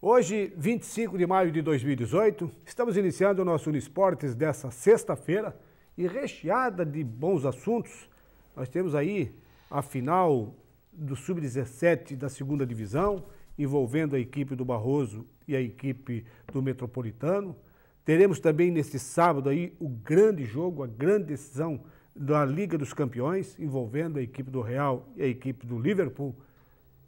Hoje, 25 de maio de 2018, estamos iniciando o nosso Uniesportes dessa sexta-feira e recheada de bons assuntos. Nós temos aí a final do Sub-17 da segunda divisão, envolvendo a equipe do Barroso e a equipe do Metropolitano. Teremos também neste sábado aí o grande jogo, a grande decisão da Liga dos Campeões, envolvendo a equipe do Real e a equipe do Liverpool.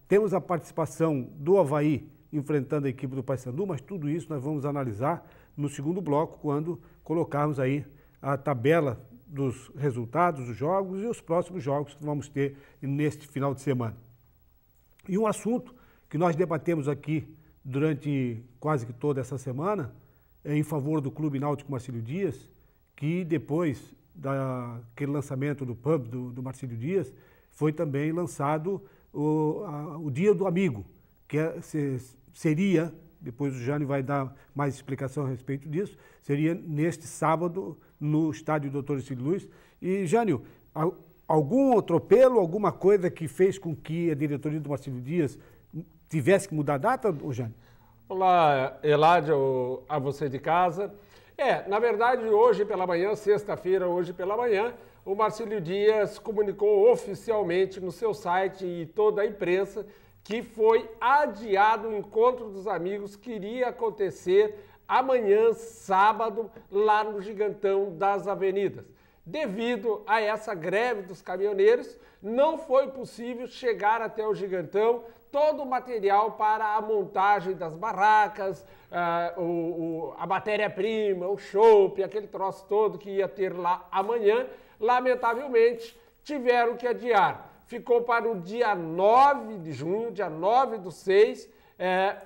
Temos a participação do Avaí enfrentando a equipe do Paysandu, mas tudo isso nós vamos analisar no segundo bloco, quando colocarmos aí a tabela dos resultados dos jogos e os próximos jogos que vamos ter neste final de semana. E um assunto que nós debatemos aqui durante quase que toda essa semana é em favor do Clube Náutico Marcílio Dias, que depois daquele lançamento do pub do Marcílio Dias, foi também lançado o Dia do Amigo, que seria, depois o Jânio vai dar mais explicação a respeito disso, seria neste sábado no estádio Dr. Ercílio Luz. E, Jânio, algum atropelo, alguma coisa que fez com que a diretoria do Marcílio Dias tivesse que mudar a data, Jânio? Olá, Eládio, a você de casa. Na verdade, hoje pela manhã, sexta-feira, hoje pela manhã, o Marcílio Dias comunicou oficialmente no seu site e toda a imprensa que foi adiado o encontro dos amigos que iria acontecer amanhã, sábado, lá no Gigantão das Avenidas. Devido a essa greve dos caminhoneiros, não foi possível chegar até o Gigantão todo o material para a montagem das barracas, a matéria-prima, o chopp, aquele troço todo que ia ter lá amanhã. Lamentavelmente, tiveram que adiar. Ficou para o dia 9 de junho, dia 9/6,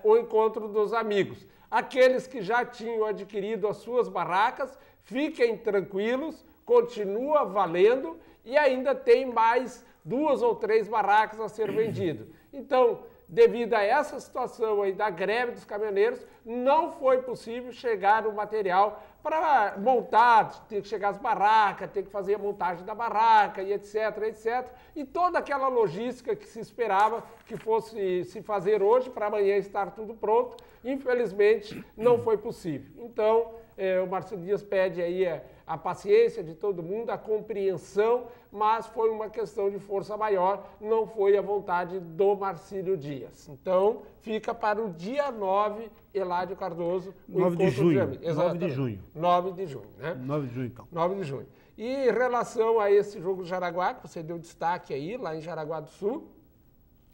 o encontro dos amigos. Aqueles que já tinham adquirido as suas barracas, fiquem tranquilos, continua valendo e ainda tem mais 2 ou 3 barracas a ser vendidas. Então, devido a essa situação aí da greve dos caminhoneiros, não foi possível chegar o material para montar, tem que chegar as barracas, tem que fazer a montagem da barraca e etc, etc. E toda aquela logística que se esperava que fosse se fazer hoje, para amanhã estar tudo pronto, infelizmente não foi possível. Então, o Marcílio Dias pede aí a paciência de todo mundo, a compreensão, mas foi uma questão de força maior, não foi a vontade do Marcílio Dias. Então, fica para o dia 9, Eládio Cardoso, o 9 de junho. 9 de junho. 9 de junho, né? 9 de junho, então. 9 de junho. E em relação a esse jogo de Jaraguá, que você deu destaque aí, lá em Jaraguá do Sul,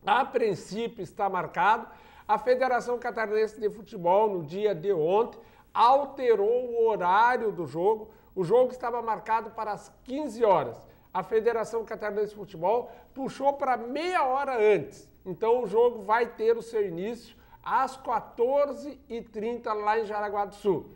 a princípio está marcado. A Federação Catarinense de Futebol, no dia de ontem, alterou o horário do jogo. O jogo estava marcado para as 15 horas. A Federação Catarinense de Futebol puxou para meia hora antes. Então o jogo vai ter o seu início às 14h30 lá em Jaraguá do Sul.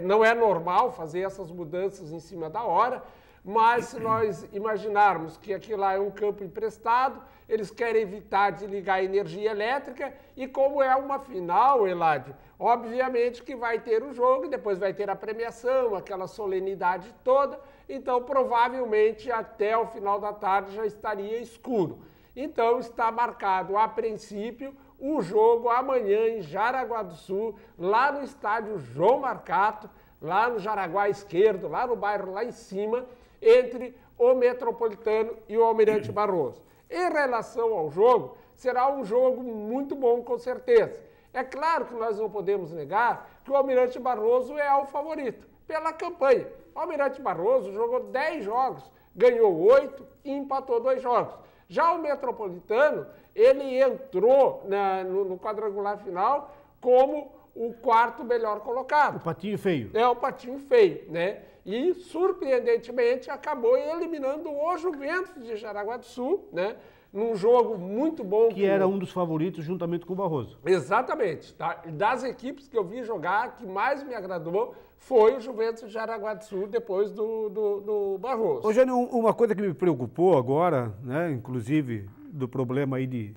Não é normal fazer essas mudanças em cima da hora, mas se nós imaginarmos que aqui lá é um campo emprestado, eles querem evitar de ligar a energia elétrica e como é uma final, Eládio, obviamente que vai ter o jogo e depois vai ter a premiação, aquela solenidade toda, então provavelmente até o final da tarde já estaria escuro. Então está marcado a princípio o jogo amanhã em Jaraguá do Sul, lá no estádio João Marcato, lá no Jaraguá Esquerdo, lá no bairro lá em cima, entre o Metropolitano e o Almirante Barroso. Em relação ao jogo, será um jogo muito bom, com certeza. É claro que nós não podemos negar que o Almirante Barroso é o favorito, pela campanha. O Almirante Barroso jogou 10 jogos, ganhou 8 e empatou 2 jogos. Já o Metropolitano, ele entrou no quadrangular final como o 4º melhor colocado. O patinho feio. É o patinho feio, né? E, surpreendentemente, acabou eliminando o Juventus de Jaraguá do Sul, né? Num jogo muito bom. Que era um dos favoritos juntamente com o Barroso. Exatamente. Das equipes que eu vi jogar, que mais me agradou foi o Juventus de Jaraguá do Sul, depois do Barroso. Ô, Jânio, uma coisa que me preocupou agora, né, inclusive do problema aí de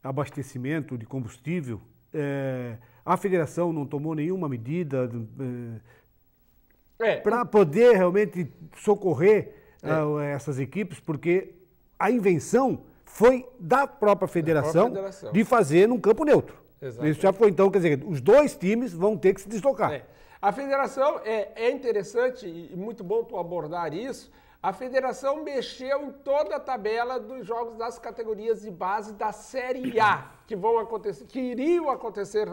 abastecimento de combustível, a federação não tomou nenhuma medida para poder realmente socorrer essas equipes, porque a invenção foi da própria federação, de fazer num campo neutro. Exatamente. Isso já foi, então, quer dizer, os dois times vão ter que se deslocar. A federação, é interessante e muito bom tu abordar isso, a federação mexeu em toda a tabela dos jogos das categorias de base da Série A, que iriam acontecer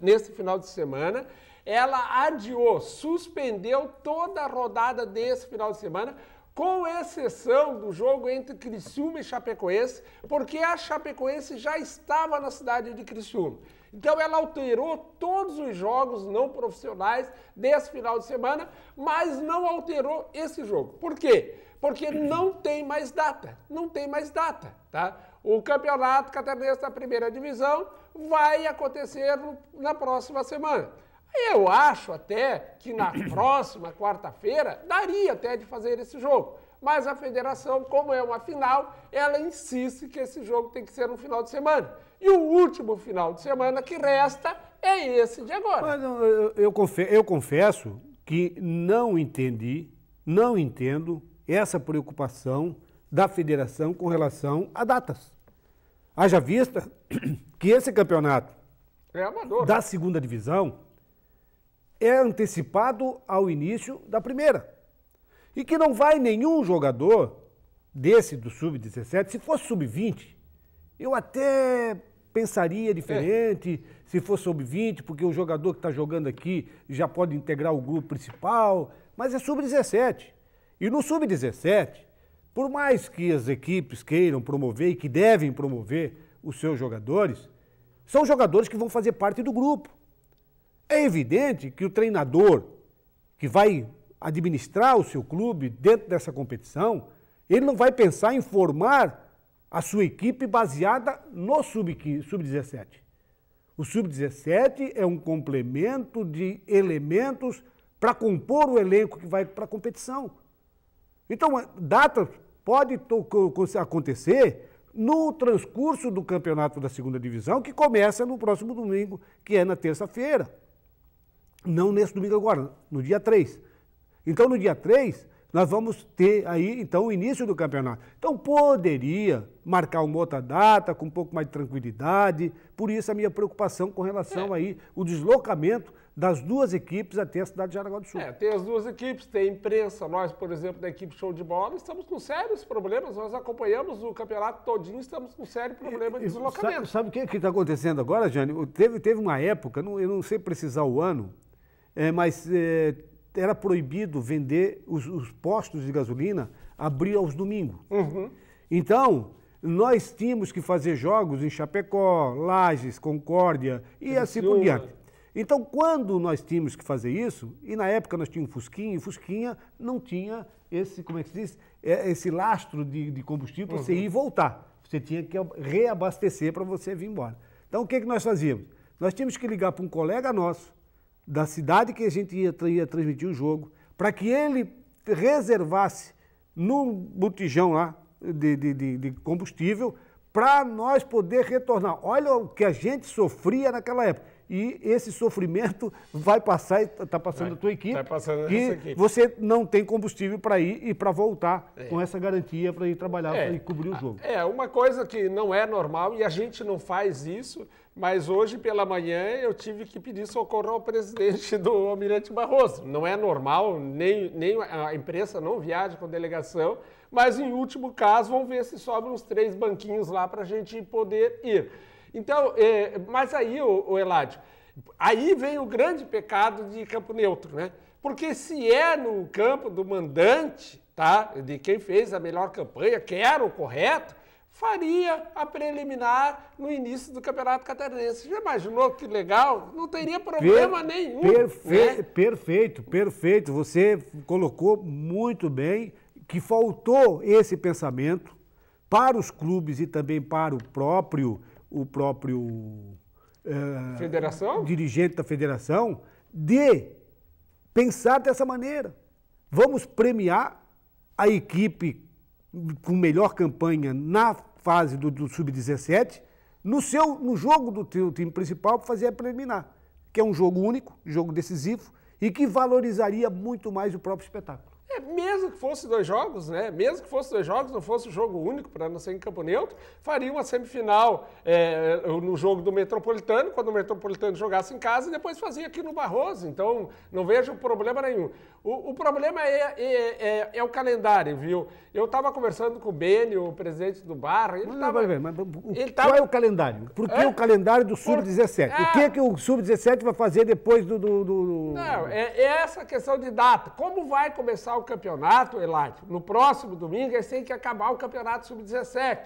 neste final de semana. Ela adiou, suspendeu toda a rodada desse final de semana, com exceção do jogo entre Criciúma e Chapecoense, porque a Chapecoense já estava na cidade de Criciúma. Então ela alterou todos os jogos não profissionais desse final de semana, mas não alterou esse jogo. Por quê? Porque não tem mais data, tá? O Campeonato Catarinense da Primeira Divisão vai acontecer na próxima semana. Eu acho até que na próxima quarta-feira daria até de fazer esse jogo. Mas a federação, como é uma final, ela insiste que esse jogo tem que ser no final de semana. E o último final de semana que resta é esse de agora. Mas eu confesso que não entendo essa preocupação da federação com relação a datas. Haja vista que esse campeonato da segunda divisão é antecipado ao início da primeira. E que não vai nenhum jogador desse do Sub-17, se fosse Sub-20, eu até pensaria diferente, se fosse Sub-20, porque o jogador que está jogando aqui já pode integrar o grupo principal, mas é Sub-17. E no Sub-17, por mais que as equipes queiram promover e que devem promover os seus jogadores, são jogadores que vão fazer parte do grupo. É evidente que o treinador que vai administrar o seu clube dentro dessa competição, ele não vai pensar em formar a sua equipe baseada no Sub-17. O Sub-17 é um complemento de elementos para compor o elenco que vai para a competição. Então, data pode acontecer no transcurso do campeonato da segunda divisão, que começa no próximo domingo, que é na terça-feira. Não nesse domingo agora, no dia 3. Então, no dia 3, nós vamos ter aí, então, o início do campeonato. Então, poderia marcar uma outra data, com um pouco mais de tranquilidade. Por isso, a minha preocupação com relação aí, o deslocamento das duas equipes até a cidade de Jaraguá do Sul. Tem as duas equipes, tem a imprensa. Nós, por exemplo, da equipe Show de Bola, estamos com sérios problemas. Nós acompanhamos o campeonato todinho, estamos com sério problema de deslocamento. Sabe o que está acontecendo agora, Jânio? Teve uma época, eu não sei precisar o ano, mas era proibido vender os postos de gasolina, abrir aos domingos. Então, nós tínhamos que fazer jogos em Chapecó, Lages, Concórdia e assim por diante. Então, quando nós tínhamos que fazer isso, e na época nós tínhamos Fusquinha, e Fusquinha não tinha esse, como é que se diz, esse lastro de combustível para você ir e voltar. Você tinha que reabastecer para você vir embora. Então, o que nós fazíamos? Nós tínhamos que ligar para um colega nosso, da cidade que a gente ia transmitir o jogo, para que ele reservasse no botijão lá de combustível, para nós poder retornar. Olha o que a gente sofria naquela época. E esse sofrimento vai passar, está passando a tua equipe, que você não tem combustível para ir e para voltar com essa garantia para ir trabalhar e cobrir o jogo. Uma coisa que não é normal e a gente não faz isso, mas hoje pela manhã eu tive que pedir socorro ao presidente do Almirante Barroso. Não é normal, nem a imprensa não viaja com delegação, mas em último caso vamos ver se sobram uns 3 banquinhos lá para a gente poder ir. Então, mas aí, o Eladio, aí vem o grande pecado de campo neutro, né? Porque se é no campo do mandante, tá? De quem fez a melhor campanha, que era o correto, faria a preliminar no início do Campeonato Catarinense. Já imaginou que legal? Não teria problema nenhum. Perfeito. Você colocou muito bem que faltou esse pensamento para os clubes e também para o próprio dirigente da federação, de pensar dessa maneira. Vamos premiar a equipe com melhor campanha na fase do Sub-17, no jogo do teu time principal, para fazer a preliminar, que é um jogo único, jogo decisivo, e que valorizaria muito mais o próprio espetáculo. Mesmo que fosse 2 jogos, né? Mesmo que fosse 2 jogos, não fosse um jogo único, para não ser em campo neutro, faria uma semifinal no jogo do Metropolitano, quando o Metropolitano jogasse em casa, e depois fazia aqui no Barroso. Então, não vejo problema nenhum. O problema é o calendário, viu? Eu estava conversando com o Beni, o presidente do Barra. Qual é o calendário? Por que o calendário do Sub-17? O que o Sub-17 vai fazer depois do... Não, é essa questão de data. Como vai começar o campeonato, Eladio? No próximo domingo, eles têm que acabar o campeonato Sub-17.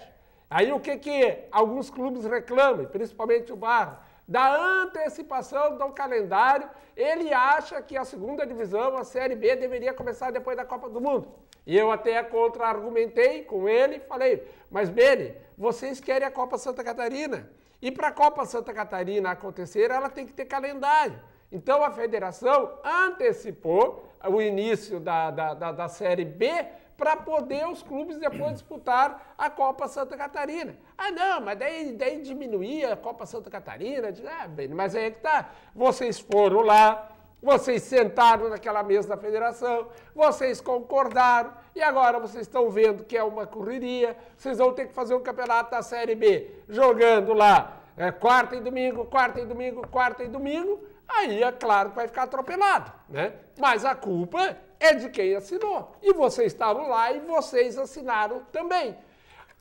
Aí o que alguns clubes reclamam, principalmente o Barra? Da antecipação do calendário, ele acha que a segunda divisão, a Série B, deveria começar depois da Copa do Mundo. E eu até contra-argumentei com ele e falei, mas Beni, vocês querem a Copa Santa Catarina. E para a Copa Santa Catarina acontecer, ela tem que ter calendário. Então a federação antecipou o início da Série B para poder os clubes depois disputar a Copa Santa Catarina. Ah, não, mas daí diminuía a Copa Santa Catarina. Bem, mas aí é que tá. Vocês foram lá, vocês sentaram naquela mesa da federação, vocês concordaram, e agora vocês estão vendo que é uma correria, vocês vão ter que fazer um campeonato da Série B, jogando lá quarta e domingo, quarta e domingo, quarta e domingo, aí é claro que vai ficar atropelado, né? Mas a culpa é de quem assinou. E vocês estavam lá e vocês assinaram também.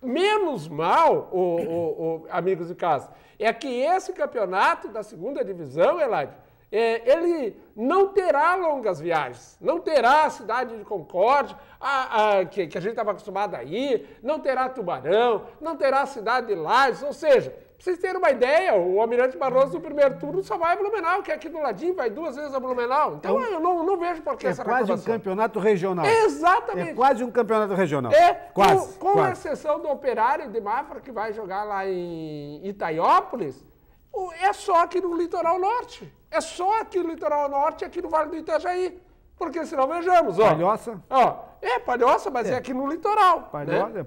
Menos mal, amigos de casa, é que esse campeonato da segunda divisão, Eladio, ele não terá longas viagens, não terá a cidade de Concórdia, que a gente estava acostumado a ir, não terá Tubarão, não terá a cidade de Lages, ou seja, pra vocês terem uma ideia, o Almirante Barroso no primeiro turno só vai a Blumenau, que é aqui do ladinho, vai 2 vezes a Blumenau. Então eu não vejo por que essa reclamação. É quase um campeonato regional. Exatamente. É quase um campeonato regional. Quase. Com quase. exceção do Operário de Mafra, que vai jogar lá em Itaiópolis, é só aqui no Litoral Norte. É só aqui no Litoral Norte e aqui no Vale do Itajaí. Porque senão vejamos, ó. Palhoça. Palhoça, mas é aqui no litoral.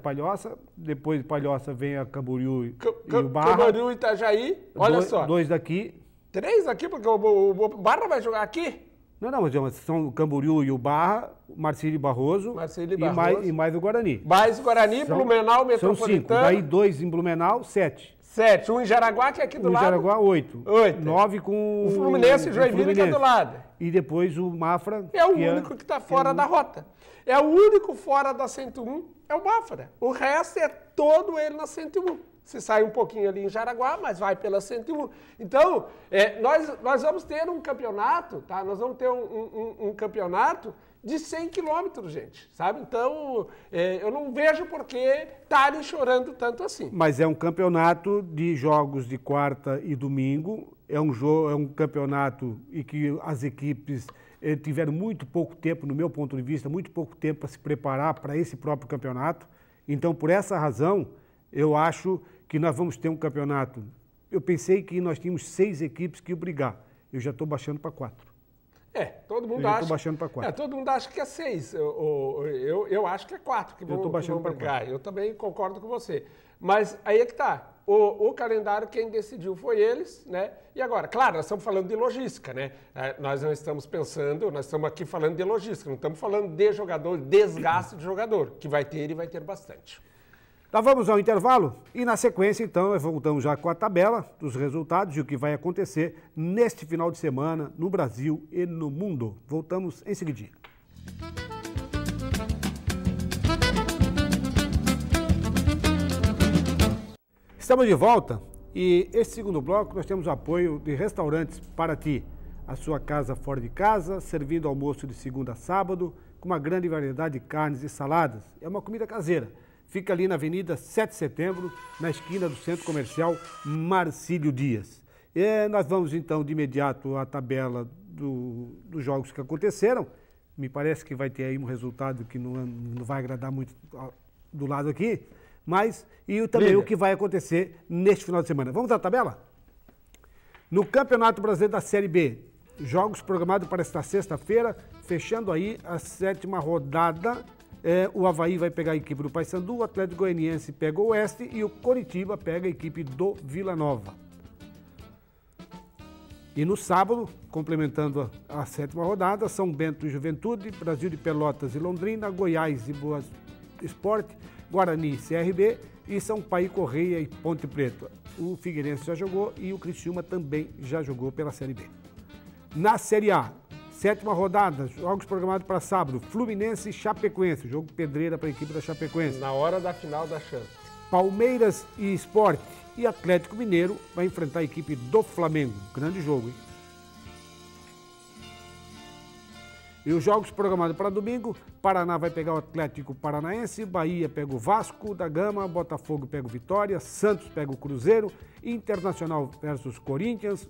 Palhoça, depois de Palhoça vem a Camboriú e o Barra. Camboriú e Itajaí, olha só. 2 daqui. 3 daqui, porque o Barra vai jogar aqui. Não, mas são o Camboriú e o Barra, Marcílio Barroso, e mais o Guarani. Mais o Guarani, Blumenau, Metropolitano. São 5, daí 2 em Blumenau, 7. 7, um em Jaraguá, que é aqui do lado. Jaraguá, 8. 9 com o Fluminense e Joinville, que é do lado. E depois o Mafra. É o único que está fora da rota. É o único fora da 101, é o Mafra. O resto é todo ele na 101. Se sai um pouquinho ali em Jaraguá, mas vai pela 101. Então, nós vamos ter um campeonato, tá? Nós vamos ter um campeonato de 100 quilômetros, gente, sabe? Então, eu não vejo por que estarem chorando tanto assim. Mas é um campeonato de jogos de quarta e domingo, é um campeonato em que as equipes tiveram muito pouco tempo, no meu ponto de vista, muito pouco tempo para se preparar para esse próprio campeonato. Então, por essa razão, eu acho que nós vamos ter um campeonato. Eu pensei que nós tínhamos 6 equipes que iam brigar. Eu já estou baixando para 4. Todo mundo acha. Estou baixando para 4. Todo mundo acha que é 6. Eu acho que é 4 que vão brigar. 4. Eu também concordo com você. Mas aí é que está. O calendário, quem decidiu foi eles, né? E agora, claro, nós estamos falando de logística, né? Nós não estamos pensando, nós estamos aqui falando de logística, não estamos falando de jogador, desgaste de jogador, que vai ter e vai ter bastante. Então vamos ao intervalo e na sequência, então, voltamos já com a tabela dos resultados e o que vai acontecer neste final de semana no Brasil e no mundo. Voltamos em seguidinho. Estamos de volta e este segundo bloco nós temos o apoio de Restaurantes Paraty, a sua casa fora de casa, servindo almoço de segunda a sábado, com uma grande variedade de carnes e saladas. É uma comida caseira. Fica ali na Avenida 7 de Setembro, na esquina do Centro Comercial Marcílio Dias. E nós vamos então de imediato à tabela dos jogos que aconteceram. Me parece que vai ter aí um resultado que não vai agradar muito do lado aqui, mas também o que vai acontecer neste final de semana. Vamos à tabela? No Campeonato Brasileiro da Série B, jogos programados para esta sexta-feira, fechando aí a 7ª rodada. O Avaí vai pegar a equipe do Paysandu, o Atlético Goianiense pega o Oeste e o Coritiba pega a equipe do Vila Nova. E no sábado, complementando a 7ª rodada, São Bento e Juventude, Brasil de Pelotas e Londrina, Goiás e Boa Esporte, Guarani e CRB e Sampaio Correia e Ponte Preta. O Figueirense já jogou e o Criciúma também já jogou pela Série B. Na Série A, 7ª rodada, jogos programados para sábado, Fluminense e Chapecoense, jogo pedreira para a equipe da Chapecoense. Na hora da final da Champions. Palmeiras e Sport e Atlético Mineiro vai enfrentar a equipe do Flamengo. Grande jogo, hein? E os jogos programados para domingo, Paraná vai pegar o Atlético Paranaense, Bahia pega o Vasco da Gama, Botafogo pega o Vitória, Santos pega o Cruzeiro, Internacional versus Corinthians,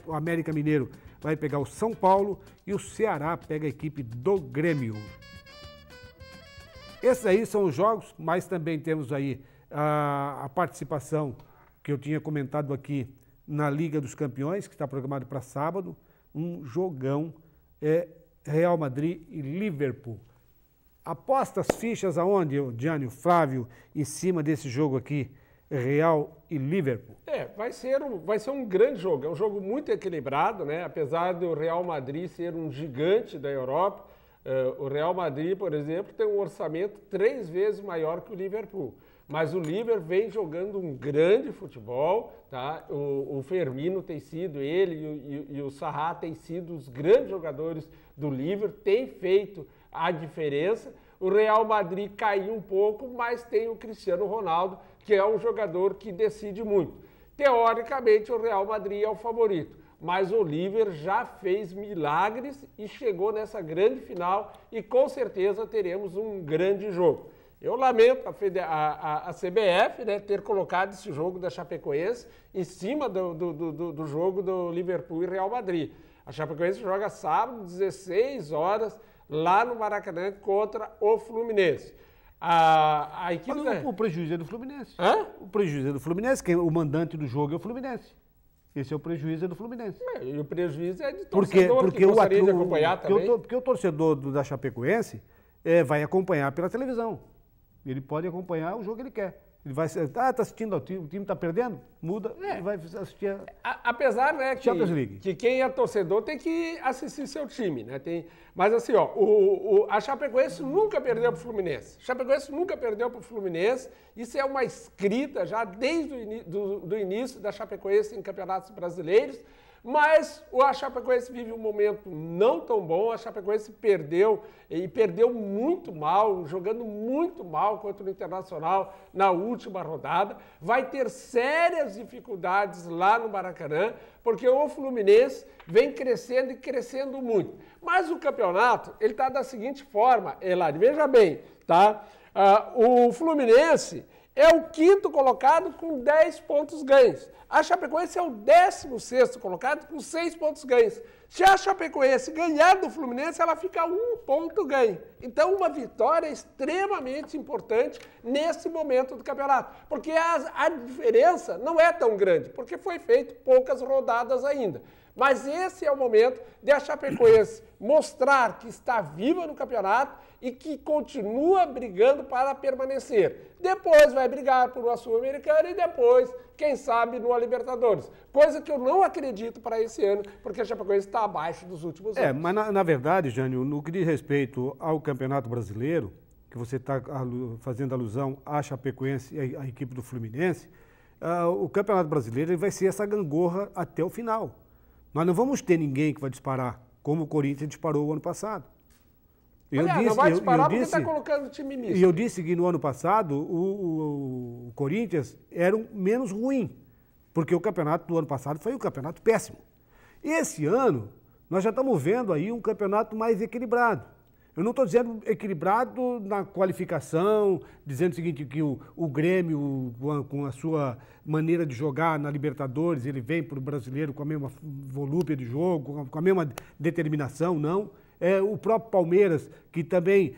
o América Mineiro vai pegar o São Paulo e o Ceará pega a equipe do Grêmio. Esses aí são os jogos, mas também temos aí a participação que eu tinha comentado aqui na Liga dos Campeões, que está programado para sábado, um jogão, Real Madrid e Liverpool. Aposta as fichas aonde, Gianni, Flávio, em cima desse jogo aqui, Real e Liverpool? Vai ser um grande jogo, é um jogo muito equilibrado, né? Apesar do Real Madrid ser um gigante da Europa, o Real Madrid, por exemplo, tem um orçamento 3 vezes maior que o Liverpool. Mas o Liverpool vem jogando um grande futebol, tá? O Firmino tem sido, ele e o Salah têm sido os grandes jogadores do Liverpool, tem feito a diferença. O Real Madrid caiu um pouco, mas tem o Cristiano Ronaldo, que é um jogador que decide muito. Teoricamente, o Real Madrid é o favorito, mas o Liverpool já fez milagres e chegou nessa grande final e com certeza teremos um grande jogo. Eu lamento a CBF, né, ter colocado esse jogo da Chapecoense em cima do jogo do Liverpool e Real Madrid. A Chapecoense joga sábado, 16 horas, lá no Maracanã, contra o Fluminense. A equipe o prejuízo é do Fluminense. Hã? O prejuízo é do Fluminense, que o mandante do jogo é o Fluminense. Esse é o prejuízo do Fluminense. E o prejuízo é de torcedor que gostaria de acompanhar também. Porque o torcedor da Chapecoense vai acompanhar pela televisão. Ele pode acompanhar o jogo que ele quer. Ele vai tá assistindo, o time está perdendo? Muda e vai assistir apesar, né, Champions League. Que quem é torcedor tem que assistir seu time, né? Mas assim, ó, a Chapecoense nunca perdeu para o Fluminense. A Chapecoense nunca perdeu para o Fluminense. Isso é uma escrita já desde do início da Chapecoense em campeonatos brasileiros. Mas a Chapecoense vive um momento não tão bom, a Chapecoense perdeu e perdeu muito mal, jogando muito mal contra o Internacional na última rodada. Vai ter sérias dificuldades lá no Maracanã, porque o Fluminense vem crescendo e crescendo muito. Mas o campeonato, ele está da seguinte forma, Elad, veja bem, tá? O Fluminense é o 5º colocado com 10 pontos ganhos. A Chapecoense é o 16º colocado com 6 pontos ganhos. Se a Chapecoense ganhar do Fluminense, ela fica a 1 ponto ganho. Então, uma vitória extremamente importante nesse momento do campeonato. Porque a diferença não é tão grande, porque foi feito poucas rodadas ainda. Mas esse é o momento de a Chapecoense mostrar que está viva no campeonato e que continua brigando para permanecer. Depois vai brigar por uma Sul-Americana e depois, quem sabe, numa Libertadores. Coisa que eu não acredito para esse ano, porque a Chapecoense está abaixo dos últimos anos. Mas na verdade, Jânio, no que diz respeito ao Campeonato Brasileiro, que você está fazendo alusão à Chapecoense e à equipe do Fluminense, o Campeonato Brasileiro ele vai ser essa gangorra até o final. Nós não vamos ter ninguém que vai disparar, como o Corinthians disparou o ano passado. Não vai disparar porque está colocando o time misto. E eu disse que no ano passado o Corinthians era o menos ruim, porque o campeonato do ano passado foi um campeonato péssimo. Esse ano, nós já estamos vendo aí um campeonato mais equilibrado. Eu não estou dizendo equilibrado na qualificação, dizendo o seguinte, que o Grêmio, com a sua maneira de jogar na Libertadores, ele vem para o brasileiro com a mesma volúpia de jogo, com a mesma determinação, não. O próprio Palmeiras, que também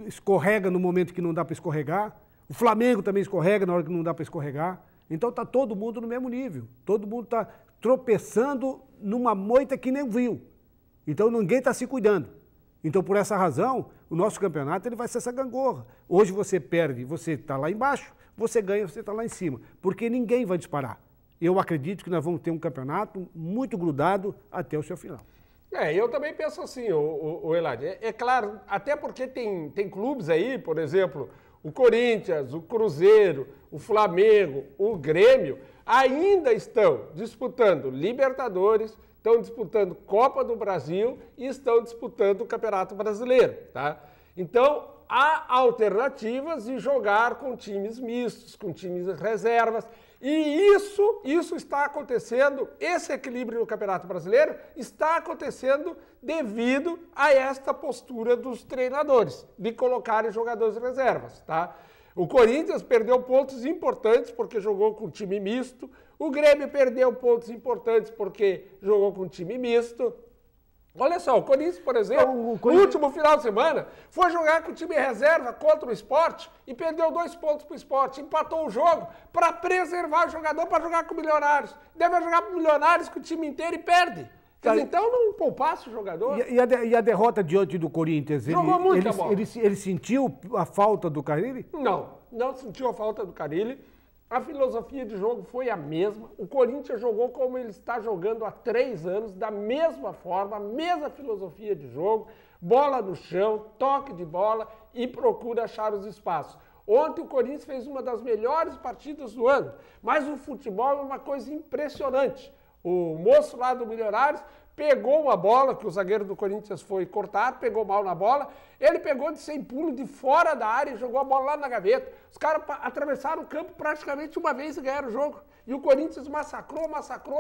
escorrega no momento que não dá para escorregar. O Flamengo também escorrega na hora que não dá para escorregar. Então está todo mundo no mesmo nível. Todo mundo está tropeçando numa moita que nem viu. Então ninguém está se cuidando. Então, por essa razão, o nosso campeonato ele vai ser essa gangorra. Hoje você perde, você está lá embaixo, você ganha, você está lá em cima. Porque ninguém vai disparar. eu acredito que nós vamos ter um campeonato muito grudado até o seu final. Eu também penso assim, o Elad. É claro, até porque tem clubes aí, por exemplo, o Corinthians, o Cruzeiro, o Flamengo, o Grêmio, ainda estão disputando Libertadores, estão disputando Copa do Brasil e estão disputando o Campeonato Brasileiro, tá? Então, há alternativas de jogar com times mistos, com times reservas. E isso está acontecendo, esse equilíbrio no Campeonato Brasileiro está acontecendo devido a esta postura dos treinadores, de colocarem jogadores reservas, tá? O Corinthians perdeu pontos importantes porque jogou com time misto, o Grêmio perdeu pontos importantes porque jogou com time misto. Olha só, o Corinthians, por exemplo, no último final de semana, foi jogar com o time reserva contra o Sport e perdeu 2 pontos para o Sport, empatou o jogo para preservar o jogador para jogar com o Milionários. Deve jogar com o Milionários com o time inteiro e perde. Então não poupasse o jogador. E a derrota diante do Corinthians? Jogou muita bola. Ele sentiu a falta do Carille? Não sentiu a falta do Carille. A filosofia de jogo foi a mesma. O Corinthians jogou como ele está jogando há 3 anos, da mesma forma, a mesma filosofia de jogo, bola no chão, toque de bola e procura achar os espaços. Ontem o Corinthians fez uma das melhores partidas do ano, mas o futebol é uma coisa impressionante. O moço lá do Milionários pegou uma bola, que o zagueiro do Corinthians foi cortado, pegou mal na bola, ele pegou de sem pulo de fora da área e jogou a bola lá na gaveta. Os caras atravessaram o campo praticamente uma vez e ganharam o jogo. E o Corinthians massacrou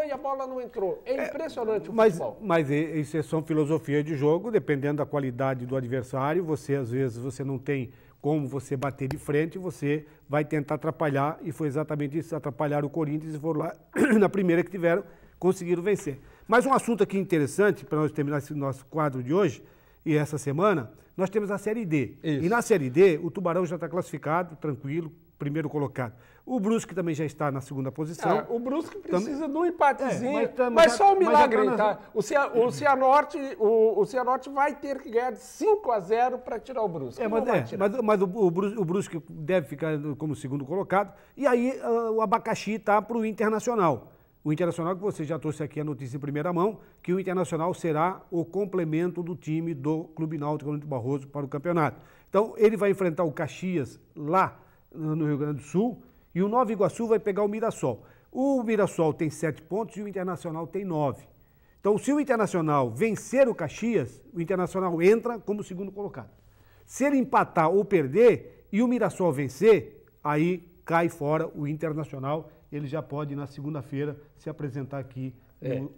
e a bola não entrou. É impressionante o futebol. Mas isso é só filosofia de jogo, dependendo da qualidade do adversário, às vezes você não tem como você bater de frente, você vai tentar atrapalhar, e foi exatamente isso, atrapalhar o Corinthians, e foram lá, na primeira que tiveram, conseguiram vencer. Mas um assunto aqui interessante, para nós terminar esse nosso quadro de hoje, e essa semana, nós temos a Série D. Isso. E na Série D, o Tubarão já está classificado, tranquilo, primeiro colocado. O Brusque também já está na segunda posição. O Brusque precisa de um empatezinho, mas só um milagre, tá? O Cianorte vai ter que ganhar de 5-0 para tirar o Brusque. Mas o Brusque deve ficar como segundo colocado. E aí o abacaxi está para o Internacional. O Internacional, que você já trouxe aqui a notícia em primeira mão, que o Internacional será o complemento do time do Clube Náutico Almirante Barroso para o campeonato. Então, ele vai enfrentar o Caxias lá no Rio Grande do Sul e o Nova Iguaçu vai pegar o Mirassol. O Mirassol tem 7 pontos e o Internacional tem 9. Então, se o Internacional vencer o Caxias, o Internacional entra como segundo colocado. Se ele empatar ou perder e o Mirassol vencer, aí cai fora o Internacional. Ele já pode, na segunda-feira, se apresentar aqui no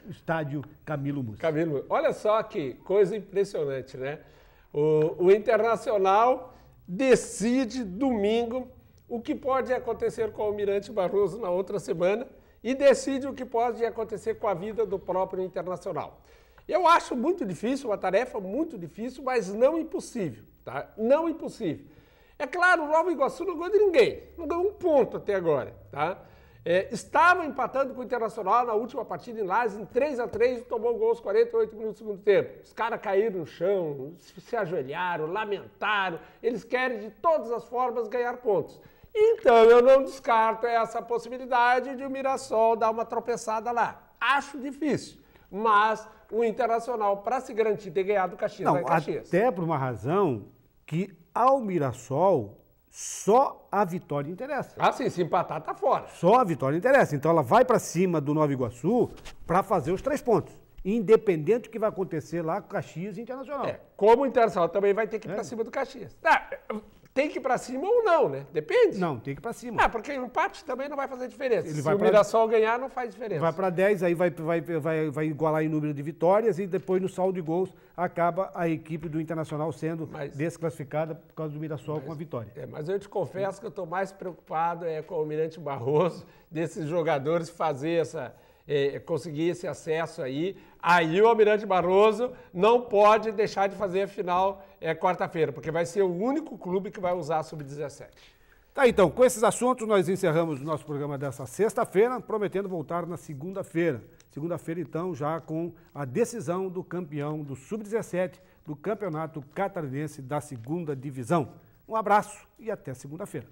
estádio Camilo Mussi. Olha só que coisa impressionante, né? O Internacional decide domingo o que pode acontecer com o Almirante Barroso na outra semana e decide o que pode acontecer com a vida do próprio Internacional. Eu acho muito difícil, uma tarefa muito difícil, mas não impossível, tá? Não impossível. É claro, o Nova Iguaçu não ganhou de ninguém, não ganhou um ponto até agora, tá? Estava empatando com o Internacional na última partida em Lages, em 3-3, e tomou gol aos 48 minutos do segundo tempo. Os caras caíram no chão, se ajoelharam, lamentaram, eles querem de todas as formas ganhar pontos. Então eu não descarto essa possibilidade de o Mirassol dar uma tropeçada lá. Acho difícil, mas o Internacional, para se garantir ter ganhado o Caxias, vai Caxias. Até por uma razão que ao Mirassol só a vitória interessa. Sim, se empatar tá fora. Só a vitória interessa. Então ela vai para cima do Nova Iguaçu para fazer os 3 pontos. Independente do que vai acontecer lá com Caxias e Internacional. Como o Internacional também vai ter que ir para cima do Caxias. Tem que ir para cima ou não, né? Depende. Não, tem que ir para cima. Porque o empate também não vai fazer diferença. Se o Mirassol ganhar, não faz diferença. Vai para 10, aí vai igualar em número de vitórias e depois no saldo de gols acaba a equipe do Internacional sendo desclassificada por causa do Mirassol com a vitória. Mas eu te confesso que eu estou mais preocupado com o Almirante Barroso, desses jogadores fazer conseguir esse acesso aí. Aí o Almirante Barroso não pode deixar de fazer a final quarta-feira, porque vai ser o único clube que vai usar a Sub-17. Tá, então, com esses assuntos nós encerramos o nosso programa dessa sexta-feira, prometendo voltar na segunda-feira. Segunda-feira, então, já com a decisão do campeão do Sub-17 do Campeonato Catarinense da Segunda Divisão. Um abraço e até segunda-feira.